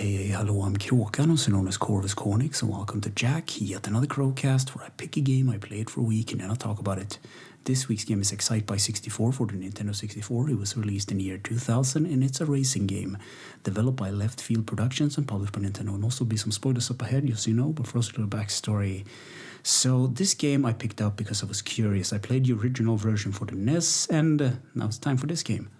Hey, hello, I'm Kråkan, also known as Corvus Cornix, and welcome to Yacc, yet another Crowcast where I pick a game, I play it for a week, and then I talk about it. This week's game is Excitebike 64 for the Nintendo 64. It was released in the year 2000, and it's a racing game. Developed by Left Field Productions and published by Nintendo, and also be some spoilers up ahead, just so you know, but first a little backstory. So this game I picked up because I was curious. I played the original version for the NES, and now it's time for this game.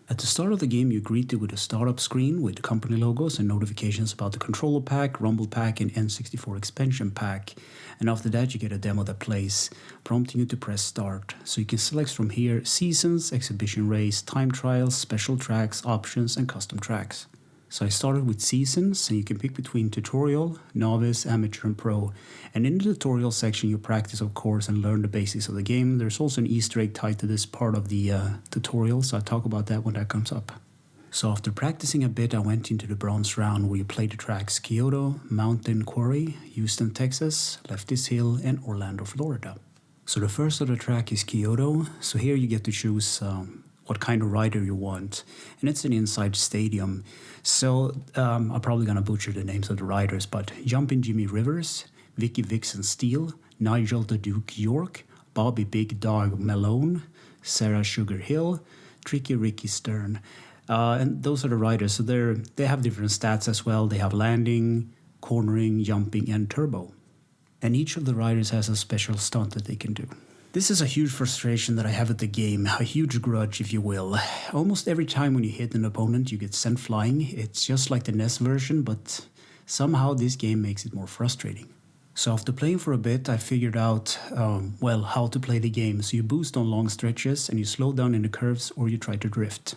At the start of the game, you're greeted with a startup screen with the company logos and notifications about the controller pack, rumble pack, and N64 expansion pack. And after that, you get a demo that plays, prompting you to press start. So you can select from here seasons, exhibition race, time trials, special tracks, options, and custom tracks. So I started with seasons, and you can pick between tutorial, novice, amateur, and pro. And in the tutorial section, you practice, of course, and learn the basics of the game. There's also an Easter egg tied to this part of the tutorial, so I'll talk about that when that comes up. So after practicing a bit, I went into the bronze round where you play the tracks Kyoto, Mountain Quarry, Houston, Texas, Lefty's Hill, and Orlando, Florida. So the first of the track is Kyoto. So here you get to choose what kind of rider you want, and it's an inside stadium. So I'm probably gonna butcher the names of the riders, but Jumpin' Jimmy Rivers, Vicky Vixen Steele, Nigel the Duke York, Bobby Big Dog Malone, Sarah Sugar Hill, Tricky Ricky Stern, and those are the riders. So they have different stats as well. They have landing, cornering, jumping, and turbo, and each of the riders has a special stunt that they can do. This is a huge frustration that I have at the game, a huge grudge if you will. Almost every time when you hit an opponent you get sent flying. It's just like the NES version, but somehow this game makes it more frustrating. So after playing for a bit I figured out, how to play the game. So you boost on long stretches and you slow down in the curves or you try to drift.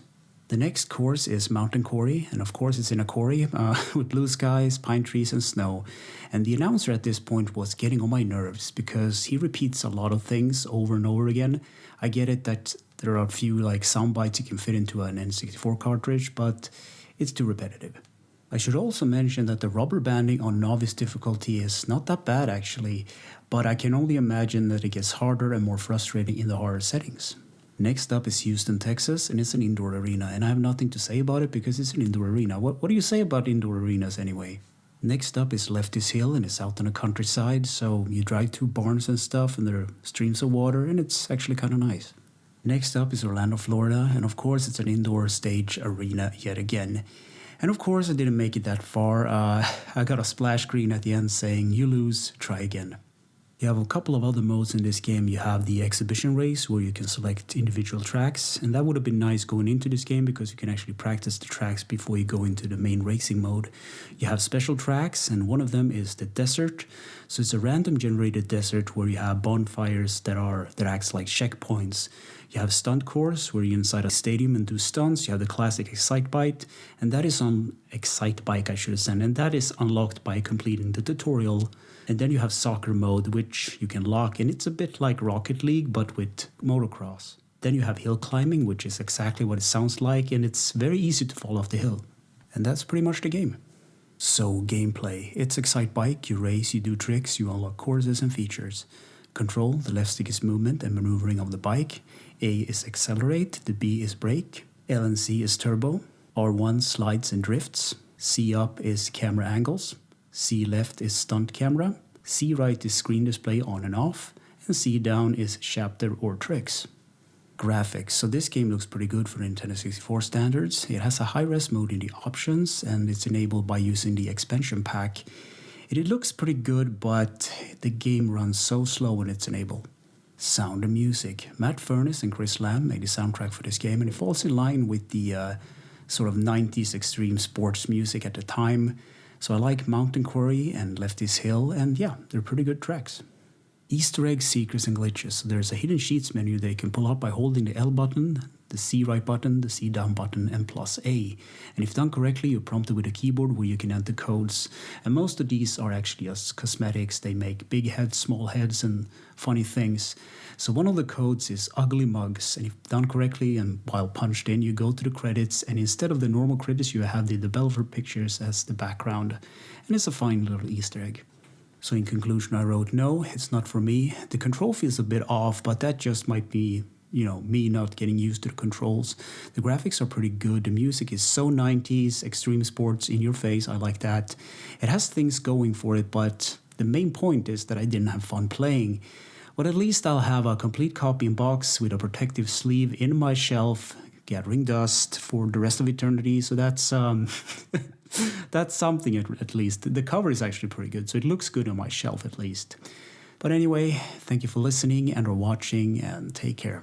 The next course is Mountain Quarry, and of course it's in a quarry with blue skies, pine trees and snow. And the announcer at this point was getting on my nerves because he repeats a lot of things over and over again. I get it that there are a few sound bites you can fit into an N64 cartridge, but it's too repetitive. I should also mention that the rubber banding on novice difficulty is not that bad actually, but I can only imagine that it gets harder and more frustrating in the harder settings. Next up is Houston, Texas, and it's an indoor arena, and I have nothing to say about it because it's an indoor arena. What do you say about indoor arenas anyway? Next up is Lefty's Hill, and it's out on the countryside, so you drive through barns and stuff, and there are streams of water, and it's actually kind of nice. Next up is Orlando, Florida, and of course it's an indoor stage arena yet again. And of course I didn't make it that far. I got a splash screen at the end saying, "You lose, try again." You have a couple of other modes in this game. You have the exhibition race where you can select individual tracks, and that would have been nice going into this game because you can actually practice the tracks before you go into the main racing mode. You have special tracks, and one of them is the desert. So it's a random generated desert where you have bonfires that acts like checkpoints. You have stunt course where you're inside a stadium and do stunts. You have the classic Excitebike, and that is on Excitebike I should have said, and that is unlocked by completing the tutorial. And then you have soccer mode, which you can lock, and it's a bit like Rocket League, but with motocross. Then you have hill climbing, which is exactly what it sounds like, and it's very easy to fall off the hill. And that's pretty much the game. So, gameplay. It's Excitebike, you race, you do tricks, you unlock courses and features. Control, the left stick is movement and maneuvering of the bike. A is accelerate, the B is brake. L and C is turbo. R1 slides and drifts. C up is camera angles. C left is stunt camera, C right is screen display on and off, and C down is chapter or tricks. Graphics. So this game looks pretty good for Nintendo 64 standards. It has a high-res mode in the options, and it's enabled by using the expansion pack. It looks pretty good, but the game runs so slow when it's enabled. Sound and music. Matt Furness and Chris Lamb made the soundtrack for this game, and it falls in line with the sort of 90s extreme sports music at the time. So I like Mountain Quarry and Lefty's Hill, and yeah, they're pretty good tracks. Easter eggs, secrets, and glitches. So there's a hidden sheets menu that you can pull up by holding the L button, the C right button, the C down button, and plus A. And if done correctly, you're prompted with a keyboard where you can enter codes. And most of these are actually just cosmetics. They make big heads, small heads, and funny things. So one of the codes is ugly mugs, and if done correctly and while punched in, you go to the credits, and instead of the normal credits, you have the developer pictures as the background. And it's a fine little Easter egg. So in conclusion, I wrote, no, it's not for me. The control feels a bit off, but that just might be me not getting used to the controls. The graphics are pretty good. The music is so 90s, extreme sports, in your face. I like that. It has things going for it, but the main point is that I didn't have fun playing. But at least I'll have a complete copy in box with a protective sleeve in my shelf, gathering dust for the rest of eternity. So that's that's something at least. The cover is actually pretty good, so it looks good on my shelf at least. But anyway, thank you for listening and or watching, and take care.